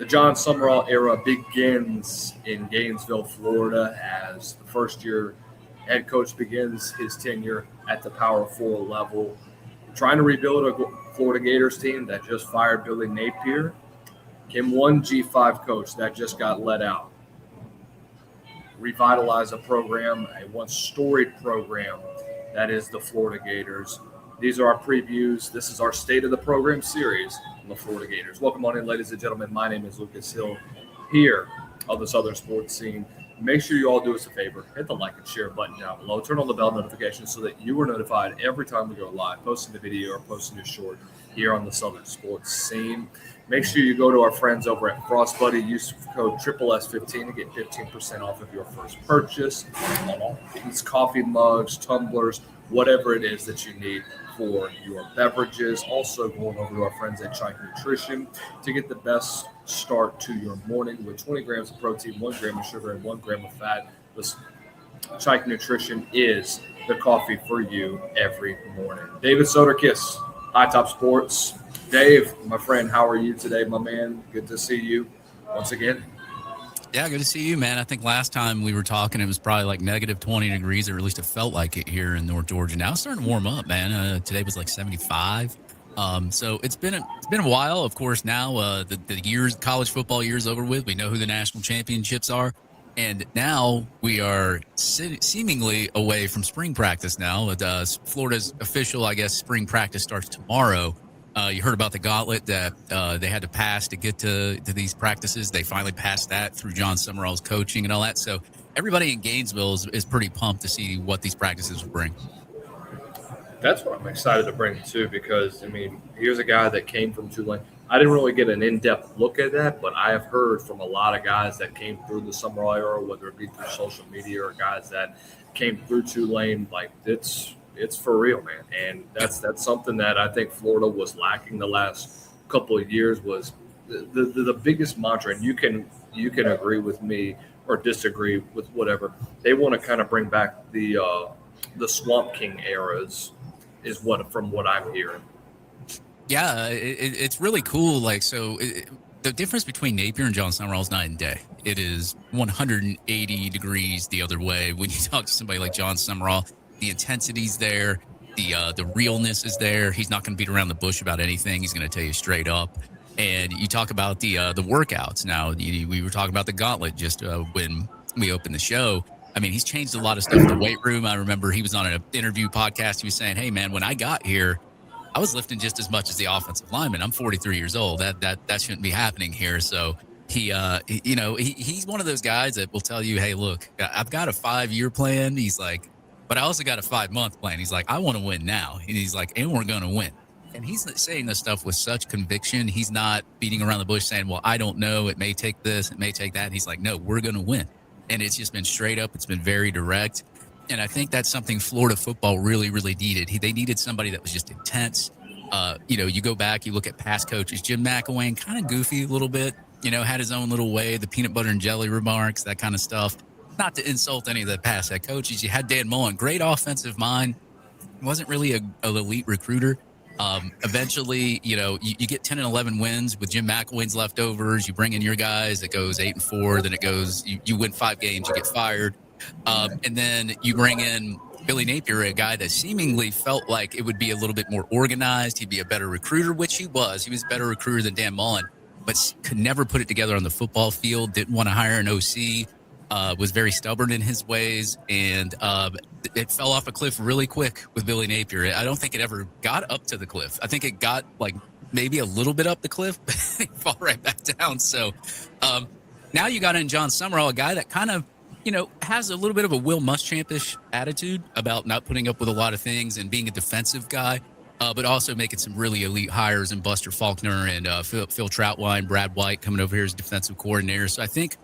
The Jon Sumrall era begins in Gainesville, Florida, as the first-year head coach begins his tenure at the Power 4 level, trying to rebuild a Florida Gators team that just fired Billy Napier. Kim, one G5 coach that just got let out. Revitalize a program, a once storied program that is the Florida Gators. These are our previews. This is our State of the Program series on the Florida Gators. Welcome on in, ladies and gentlemen. My name is Lucas Hill here on the Southern Sports Scene. Make sure you all do us a favor. Hit the like and share button down below. Turn on the bell notifications so that you are notified every time we go live, posting a video or posting a short here on the Southern Sports Scene. Make sure you go to our friends over at Frost Buddy. Use code SSS15 to get 15% off of your first purchase on all these coffee mugs, tumblers, whatever it is that you need for your beverages. Also going over to our friends at Chike Nutrition to get the best start to your morning with 20 grams of protein, 1 gram of sugar, and 1 gram of fat. This Chike Nutrition is the coffee for you every morning. David Soderquist, Hightop Sports. Dave, my friend, how are you today, my man? Good to see you once again. Yeah, good to see you, man. I think last time we were talking, it was probably like negative 20 degrees, or at least it felt like it here in North Georgia. Now it's starting to warm up, man. Today was like 75. So it's been a while. Of course, now the college football year's over with. We know who the national championships are. And now we are seemingly away from spring practice now. Florida's official, I guess, spring practice starts tomorrow. You heard about the gauntlet that they had to pass to get to these practices. They finally passed that through Jon Sumrall's coaching and all that. So everybody in Gainesville is pretty pumped to see what these practices will bring. That's what I'm excited to bring too, because, I mean, here's a guy that came from Tulane. I didn't really get an in-depth look at that, but I have heard from a lot of guys that came through the Sumrall era, whether it be through social media or guys that came through Tulane, like it's for real, man. And that's something that I think Florida was lacking the last couple of years was the biggest mantra. And you can agree with me or disagree with whatever. They want to kind of bring back the Swamp King eras is from what I'm hearing. Yeah, it's really cool. Like, the difference between Napier and Jon Sumrall is night and day. It is 180 degrees the other way. When you talk to somebody like Jon Sumrall, the intensity's there, the realness is there. He's not going to beat around the bush about anything. He's going to tell you straight up. And you talk about the workouts. Now, we were talking about the gauntlet just when we opened the show. I mean, he's changed a lot of stuff in the weight room. I remember he was on an interview podcast. He was saying, "Hey, man, when I got here, I was lifting just as much as the offensive lineman. I'm 43 years old. That shouldn't be happening here." So he's one of those guys that will tell you, "Hey, look, I've got a 5-year plan." He's like, "But I also got a 5-month plan." He's like, "I want to win now." And he's like, "And we're going to win." And he's saying this stuff with such conviction. He's not beating around the bush saying, "Well, I don't know. It may take this. It may take that." And he's like, "No, we're going to win." And it's just been straight up. It's been very direct. And I think that's something Florida football really, really needed. They needed somebody that was just intense. You go back, you look at past coaches. Jim McElwain, kind of goofy a little bit, had his own little way, the peanut butter and jelly remarks, that kind of stuff. Not to insult any of the past head coaches. You had Dan Mullen, great offensive mind. Wasn't really an elite recruiter. Eventually, you get 10 and 11 wins with Jim McElwain's leftovers. You bring in your guys, it goes 8-4. Then it goes, you win 5 games, you get fired. And then you bring in Billy Napier, a guy that seemingly felt like it would be a little bit more organized. He'd be a better recruiter, which he was. He was a better recruiter than Dan Mullen, but could never put it together on the football field. Didn't want to hire an OC. Was very stubborn in his ways, and it fell off a cliff really quick with Billy Napier. I don't think it ever got up to the cliff. I think it got like maybe a little bit up the cliff, but it fell right back down. So now you got in Jon Sumrall, a guy that kind of, has a little bit of a Will Muschamp-ish attitude about not putting up with a lot of things and being a defensive guy, but also making some really elite hires in Buster Faulkner and Phil Troutwine, Brad White coming over here as defensive coordinator. So I think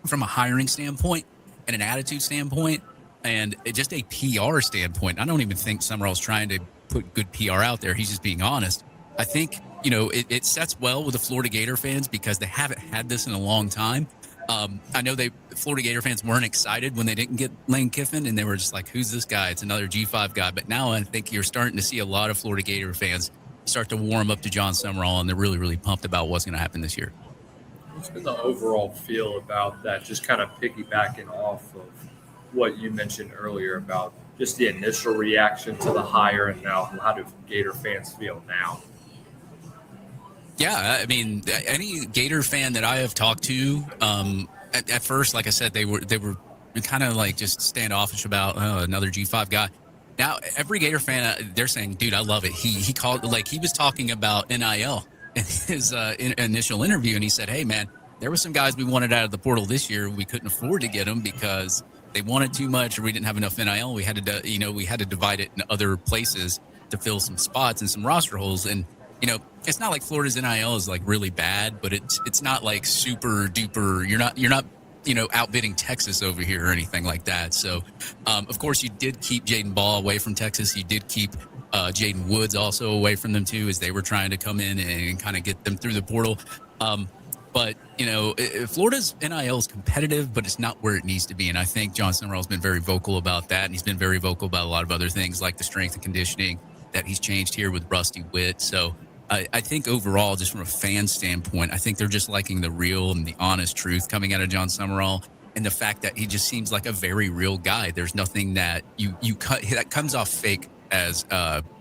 from a hiring standpoint and an attitude standpoint and just a PR standpoint, I don't even think Sumrall's trying to put good PR out there. He's just being honest. I think, it sets well with the Florida Gator fans because they haven't had this in a long time. I know Florida Gator fans weren't excited when they didn't get Lane Kiffin, and they were just like, "Who's this guy? It's another G5 guy." But now I think you're starting to see a lot of Florida Gator fans start to warm up to Jon Sumrall, and they're really, really pumped about what's going to happen this year. What's been the overall feel about that? Just kind of piggybacking off of what you mentioned earlier about just the initial reaction to the hire, and now how do Gator fans feel now? Yeah, I mean, any Gator fan that I have talked to, at first, like I said, they were kind of like just standoffish about another G5 guy. Now, every Gator fan, they're saying, "Dude, I love it." He called like he was talking about NIL in his initial interview, and he said, "Hey, man, there were some guys we wanted out of the portal this year. We couldn't afford to get them because they wanted too much, or we didn't have enough NIL. We had to, we had to divide it in other places to fill some spots and some roster holes." And it's not like Florida's NIL is like really bad, but it's not like super duper. You're not outbidding Texas over here or anything like that. So, of course, you did keep Jaden Ball away from Texas. You did keep Jaden Woods also away from them too, as they were trying to come in and kind of get them through the portal. But Florida's NIL is competitive, but it's not where it needs to be. And I think Jon Sumrall has been very vocal about that, and he's been very vocal about a lot of other things like the strength and conditioning that he's changed here with Rusty Witt. So I think overall, just from a fan standpoint, I think they're just liking the real and the honest truth coming out of Jon Sumrall, and the fact that he just seems like a very real guy. There's nothing that you cut that comes off fake as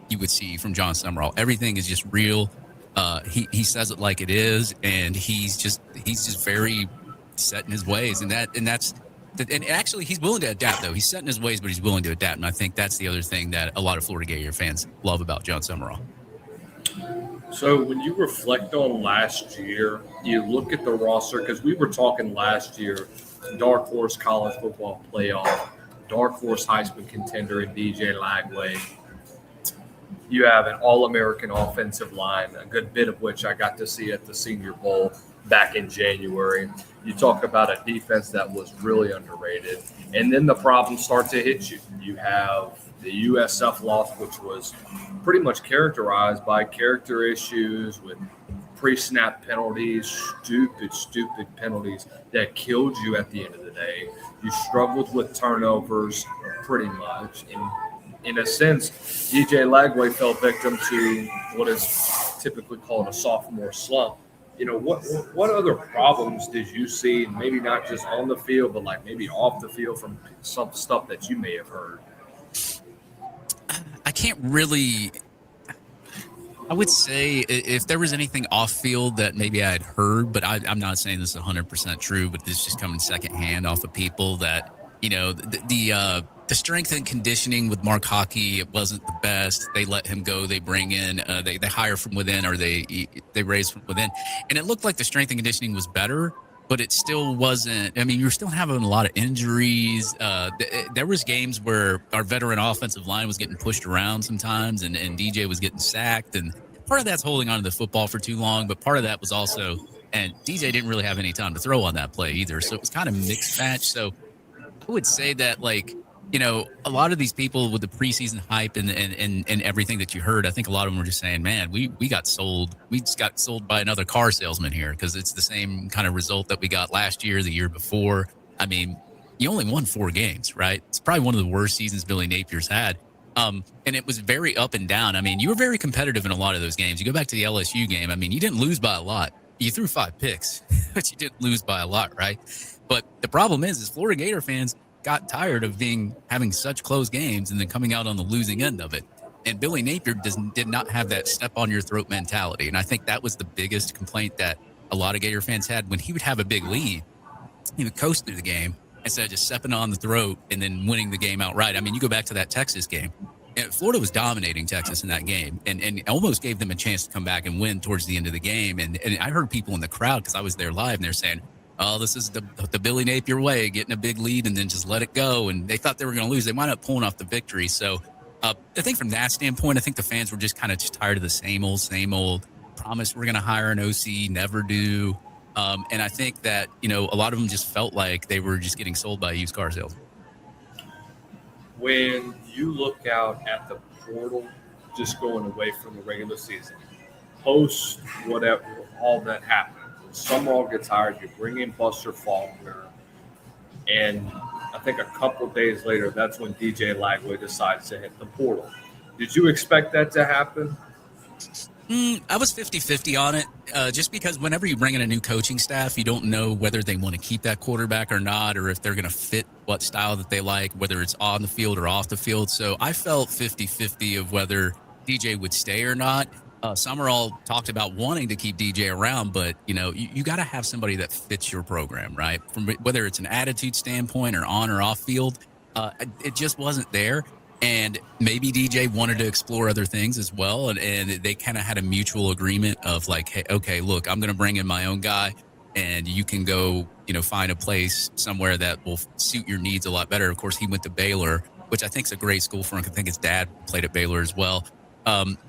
you would see from Jon Sumrall. Everything is just real. He says it like it is, and he's just very set in his ways, and that's. And actually, he's willing to adapt, though. He's set in his ways, but he's willing to adapt. And I think that's the other thing that a lot of Florida Gator fans love about Jon Sumrall. So when you reflect on last year, you look at the roster because we were talking last year, dark horse college football playoff, dark horse Heisman contender in DJ Lagway. You have an all-American offensive line, a good bit of which I got to see at the Senior Bowl back in January. You talk about a defense that was really underrated, and then the problems start to hit you. You have the USF loss, which was pretty much characterized by character issues with pre-snap penalties, stupid penalties that killed you at the end of the day. You struggled with turnovers pretty much. And in a sense, DJ Lagway fell victim to what is typically called a sophomore slump. What other problems did you see, maybe not just on the field, but like maybe off the field from some stuff that you may have heard? I can't really. I would say if there was anything off field that maybe I had heard, but I'm not saying this is 100% true, but this is just coming secondhand off of people that, the strength and conditioning with Mark Hockey, it wasn't the best. They let him go. They bring in, they hire from within, or they raise from within. And it looked like the strength and conditioning was better, but it still wasn't. I mean, you're still having a lot of injuries. There was games where our veteran offensive line was getting pushed around sometimes, and DJ was getting sacked. And part of that's holding on to the football for too long, but part of that was also, and DJ didn't really have any time to throw on that play either. So it was kind of mixed match. So I would say that, a lot of these people with the preseason hype and everything that you heard, I think a lot of them were just saying, man, we got sold. We just got sold by another car salesman here, because it's the same kind of result that we got last year, the year before. I mean, you only won 4 games, right? It's probably one of the worst seasons Billy Napier's had. And it was very up and down. I mean, you were very competitive in a lot of those games. You go back to the LSU game. I mean, you didn't lose by a lot. You threw 5 picks, but you didn't lose by a lot, right? But the problem is Florida Gator fans got tired of having such close games and then coming out on the losing end of it. And Billy Napier did not have that step on your throat mentality. And I think that was the biggest complaint that a lot of Gator fans had. When he would have a big lead, he would coast through the game instead of just stepping on the throat and then winning the game outright. I mean, you go back to that Texas game, and Florida was dominating Texas in that game and almost gave them a chance to come back and win towards the end of the game. And I heard people in the crowd, because I was there live, and they're saying, oh, this is the Billy Napier way, getting a big lead and then just let it go. And they thought they were going to lose. They wound up pulling off the victory. So I think from that standpoint, I think the fans were just kind of just tired of the same old promise we're going to hire an OC, never do. And I think that, a lot of them just felt like they were just getting sold by a used car salesman. When you look out at the portal, just going away from the regular season, post whatever, all that happened, Sumrall gets hired, you bring in Buster Faulkner, and I think a couple days later, that's when DJ Lagway decides to hit the portal. Did you expect that to happen? I was 50-50 on it, just because whenever you bring in a new coaching staff, you don't know whether they want to keep that quarterback or not, or if they're going to fit what style that they like, whether it's on the field or off the field. So I felt 50-50 of whether DJ would stay or not. Summerall talked about wanting to keep DJ around, but you got to have somebody that fits your program, right? From whether it's an attitude standpoint or on or off field, it just wasn't there. And maybe DJ wanted to explore other things as well. And they kind of had a mutual agreement of like, hey, okay, look, I'm going to bring in my own guy and you can go, find a place somewhere that will suit your needs a lot better. Of course, he went to Baylor, which I think is a great school for him. I think his dad played at Baylor as well.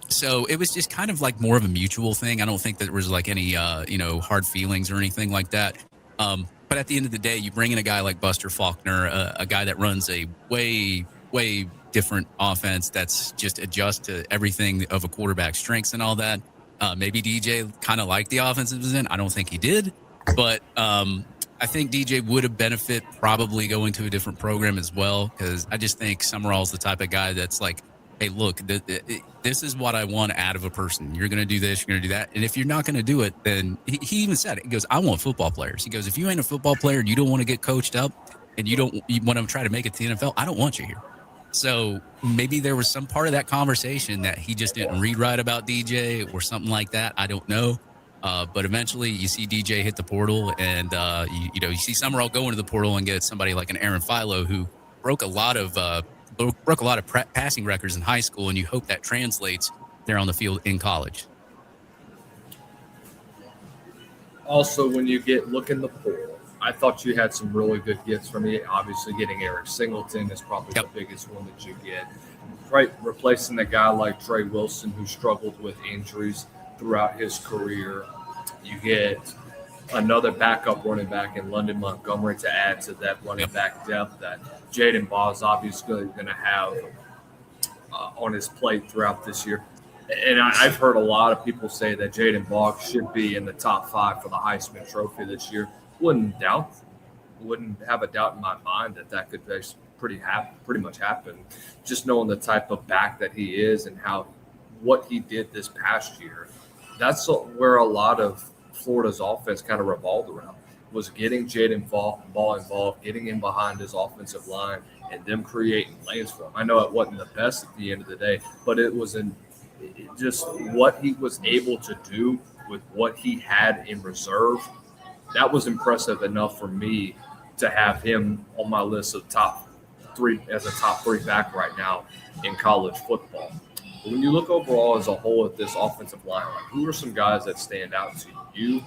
So it was just kind of like more of a mutual thing. I don't think that there was like any, hard feelings or anything like that. But at the end of the day, you bring in a guy like Buster Faulkner, a guy that runs a way different offense that's just adjust to everything of a quarterback's strengths and all that. Maybe DJ kind of liked the offense it was in. I don't think he did, but I think DJ would have benefit probably going to a different program as well, because I just think Summerall's the type of guy that's like, hey, look, this is what I want out of a person. You're going to do this, you're going to do that. And if you're not going to do it, then he even said it. He goes, I want football players. He goes, if you ain't a football player and you don't want to get coached up and you want to try to make it to the NFL, I don't want you here. So maybe there was some part of that conversation that he just didn't read right about DJ or something like that. I don't know. But eventually you see DJ hit the portal and, you see Summerall go into the portal and get somebody like an Aaron Philo who broke a lot of passing records in high school. And you hope that translates there on the field in college. Also, when you look in the portal, I thought you had some really good gets from me. Obviously, getting Eric Singleton is probably the biggest one that you get. Right, replacing a guy like Trey Wilson, who struggled with injuries throughout his career. You get another backup running back in London Montgomery to add to that running back depth that Jaden Baugh is obviously going to have on his plate throughout this year. And I've heard a lot of people say that Jaden Baugh should be in the top 5 for the Heisman Trophy this year. Wouldn't have a doubt in my mind that could pretty much happen. Just knowing the type of back that he is and what he did this past year, that's where a lot of Florida's offense kind of revolved around, was getting Jaden Baugh involved, getting him behind his offensive line, and them creating lanes for him. I know it wasn't the best at the end of the day, but it was just what he was able to do with what he had in reserve. That was impressive enough for me to have him on my list of top 3 as a top 3 back right now in college football. But when you look overall as a whole at this offensive line, like, who are some guys that stand out to you,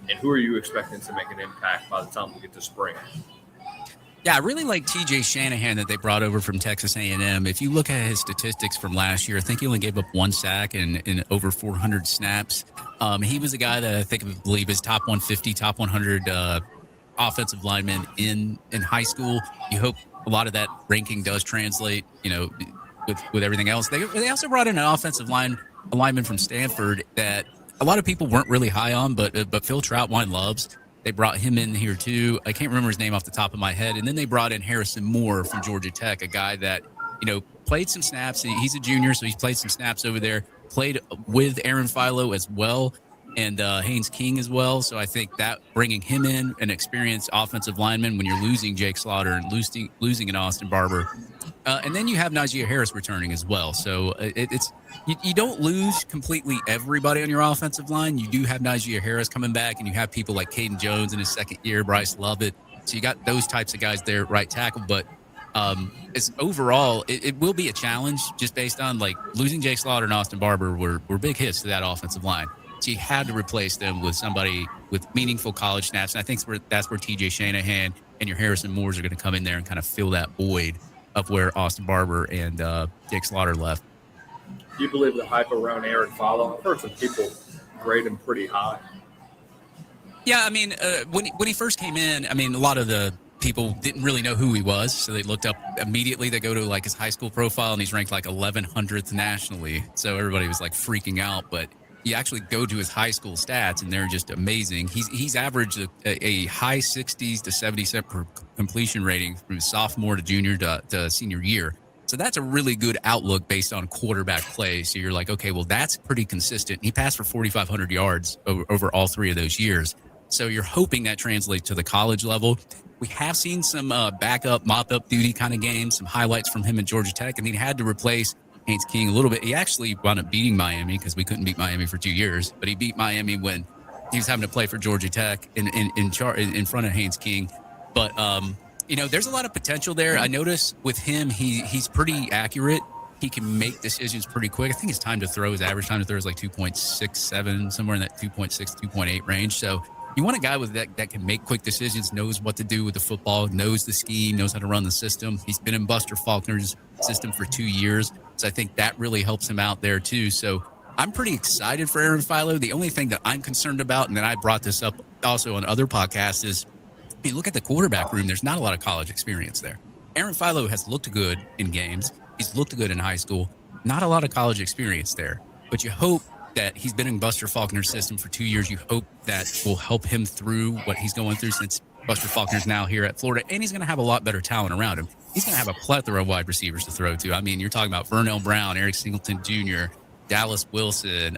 and who are you expecting to make an impact by the time we get to spring? Yeah, I really like TJ Shanahan that they brought over from Texas A&M. If you look at his statistics from last year, I think he only gave up 1 sack in over 400 snaps. He was a guy that I believe is top 150, top 100 offensive lineman in high school. You hope a lot of that ranking does translate, with everything else. They also brought in an offensive lineman from Stanford that a lot of people weren't really high on, but Phil Troutwine loves. They brought him in here too. I can't remember his name off the top of my head. And then they brought in Harrison Moore from Georgia Tech, a guy that, played some snaps. He's a junior, so he's played some snaps over there. Played with Aaron Philo as well, and Haynes King as well. So I think that bringing him in, an experienced offensive lineman, when you're losing Jake Slaughter and losing an Austin Barber. And then you have Najee Harris returning as well. So you don't lose completely everybody on your offensive line. You do have Najee Harris coming back, and you have people like Caden Jones in his second year, Bryce Lovett. So you got those types of guys there, right tackle. But it's overall, it will be a challenge just based on like losing Jake Slaughter and Austin Barber were big hits to that offensive line. So you had to replace them with somebody with meaningful college snaps. And I think that's where TJ Shanahan and your Harrison Moores are going to come in there and kind of fill that void of where Austin Barber and Jake Slaughter left. Do you believe the hype around Aaron Philo? I've heard some people grade him pretty high. Yeah, I mean, when he first came in, I mean, a lot of the people didn't really know who he was, so they looked up immediately. They go to like his high school profile, and he's ranked like 1100th nationally. So everybody was like freaking out, but you actually go to his high school stats, and they're just amazing. He's averaged a high 60s to 70% per completion rating from sophomore to junior to senior year. So that's a really good outlook based on quarterback play. So you're like, okay, well, that's pretty consistent. He passed for 4,500 yards over all 3 of those years. So you're hoping that translates to the college level. We have seen some backup, mop-up duty kind of games, some highlights from him at Georgia Tech, and he had to replace Haynes King a little bit. He actually wound up beating Miami because we couldn't beat Miami for 2 years, but he beat Miami when he was having to play for Georgia Tech in front of Haynes King. But there's a lot of potential there. I notice with him, he's pretty accurate. He can make decisions pretty quick. I think his average time to throw is like 2.67, somewhere in that 2.6, 2.8 range. So you want a guy with that can make quick decisions, knows what to do with the football, knows the scheme, knows how to run the system. He's been in Buster Faulkner's system for 2 years. So I think that really helps him out there too. So I'm pretty excited for Aaron Philo. The only thing that I'm concerned about, and then I brought this up also on other podcasts, is you look at the quarterback room, there's not a lot of college experience there. Aaron Philo has looked good in games. He's looked good in high school. Not a lot of college experience there. But you hope that he's been in Buster Faulkner's system for 2 years. You hope that will help him through what he's going through since Buster Faulkner's now here at Florida. And he's going to have a lot better talent around him. He's going to have a plethora of wide receivers to throw to. I mean, you're talking about Vernell Brown, Eric Singleton Jr., Dallas Wilson,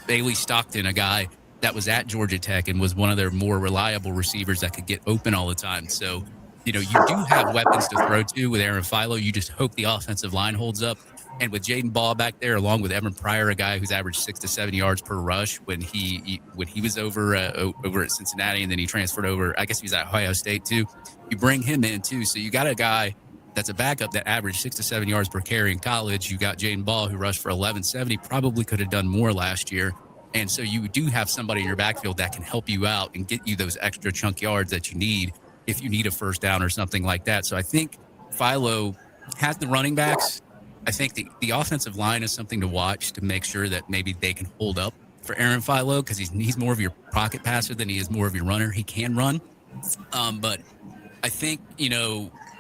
Bailey Stockton, a guy that was at Georgia Tech and was one of their more reliable receivers that could get open all the time. So, you do have weapons to throw to with Aaron Philo. You just hope the offensive line holds up. And with Jaden Ball back there, along with Evan Pryor, a guy who's averaged 6 to 7 yards per rush when he was over at Cincinnati, and then he transferred over. I guess he was at Ohio State too. You bring him in too, so you got a guy that's a backup that averaged 6 to 7 yards per carry in college. You got Jaden Ball, who rushed for 1170, probably could have done more last year. And so you do have somebody in your backfield that can help you out and get you those extra chunk yards that you need if you need a first down or something like that. So I think Philo has the running backs. I think the offensive line is something to watch to make sure that maybe they can hold up for Aaron Philo, because he's more of your pocket passer than he is more of your runner. He can run. But I think,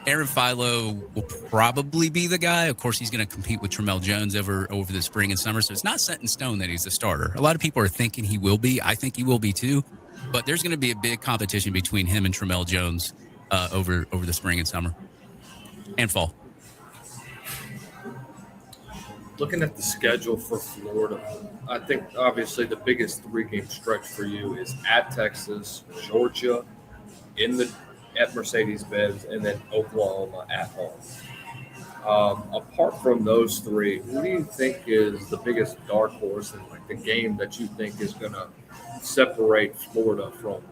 Aaron Philo will probably be the guy. Of course, he's going to compete with Tramel Jones over the spring and summer. So it's not set in stone that he's the starter. A lot of people are thinking he will be. I think he will be too. But there's going to be a big competition between him and Tramel Jones over the spring and summer and fall. Looking at the schedule for Florida, I think obviously the biggest 3-game stretch for you is at Texas, Georgia, at Mercedes-Benz, and then Oklahoma at home. Apart from those 3, who do you think is the biggest dark horse and the game that you think is going to separate Florida from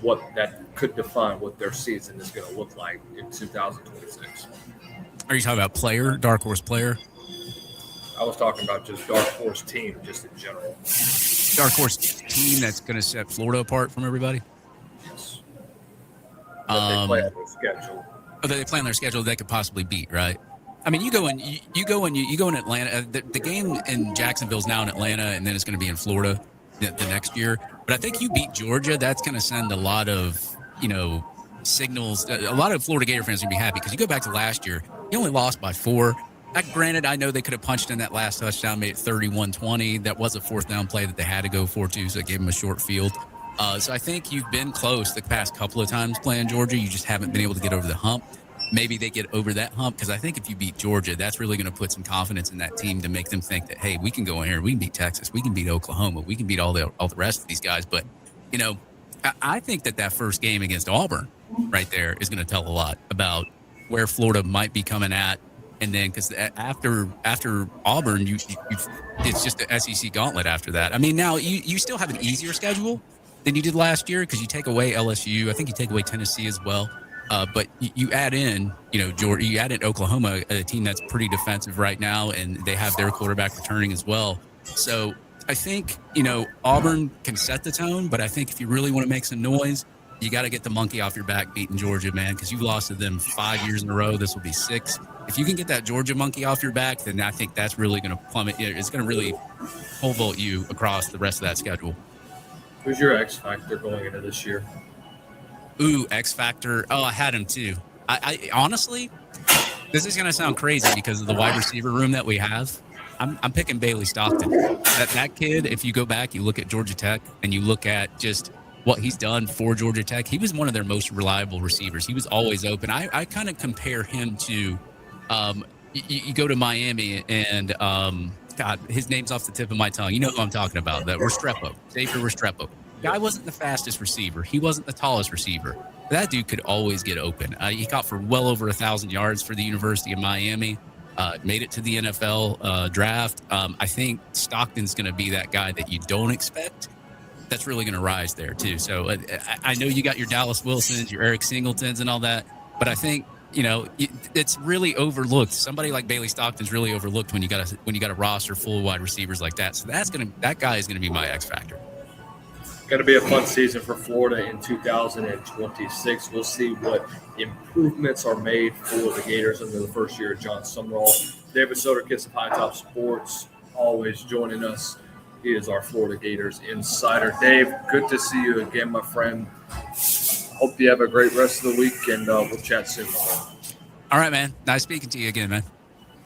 what that could define what their season is going to look like in 2026? Are you talking about dark horse player? I was talking about just dark horse team, just in general. Dark horse team that's going to set Florida apart from everybody? Yes. That they play on their schedule. That they play on their schedule they could possibly beat, right? I mean, you go in Atlanta. The game in Jacksonville is now in Atlanta, and then it's going to be in Florida the next year. But I think you beat Georgia, that's going to send a lot of, signals. A lot of Florida Gator fans are going to be happy because you go back to last year, you only lost by 4. Granted, I know they could have punched in that last touchdown, made it 31-20. That was a 4th down play that they had to go for too, so it gave them a short field. So I think you've been close the past couple of times playing Georgia. You just haven't been able to get over the hump. Maybe they get over that hump, because I think if you beat Georgia, that's really going to put some confidence in that team to make them think that, hey, we can go in here, we can beat Texas, we can beat Oklahoma, we can beat all the rest of these guys. But, I think that first game against Auburn right there is going to tell a lot about where Florida might be coming at. And then, because after Auburn, it's just the SEC gauntlet after that. I mean, now you still have an easier schedule than you did last year, because you take away LSU. I think you take away Tennessee as well. But you add in, Georgia, you add in Oklahoma, a team that's pretty defensive right now, and they have their quarterback returning as well. So I think, Auburn can set the tone, but I think if you really want to make some noise, you got to get the monkey off your back beating Georgia, man, because you've lost to them 5 years in a row. This will be 6. If you can get that Georgia monkey off your back, then I think that's really going to plummet. It's going to really pole vault you across the rest of that schedule. Who's your X factor going into this year? Ooh, X factor. Oh, I had him too. I honestly, this is going to sound crazy because of the wide receiver room that we have. I'm picking Bailey Stockton. That kid, if you go back, you look at Georgia Tech and you look at just what he's done for Georgia Tech, he was one of their most reliable receivers. He was always open. I kind of compare him to you go to Miami and God, his name's off the tip of my tongue. You know who I'm talking about? That Restrepo, Xavier Restrepo. Guy wasn't the fastest receiver. He wasn't the tallest receiver. But that dude could always get open. He caught for well over 1,000 yards for the University of Miami. Made it to the NFL draft. I think Stockton's going to be that guy that you don't expect. That's really going to rise there too. So I know you got your Dallas Wilsons, your Eric Singletons, and all that, but I think it's really overlooked. Somebody like Bailey Stockton's really overlooked when you got a roster full of wide receivers like that. So that guy is gonna be my X factor. Going to be a fun season for Florida in 2026. We'll see what improvements are made for the Gators under the first year of Jon Sumrall. David Soderquist of Hightop Sports always joining us. He is our Florida Gators insider. Dave, good to see you again, my friend. Hope you have a great rest of the week, and we'll chat soon. All right, man. Nice speaking to you again, man.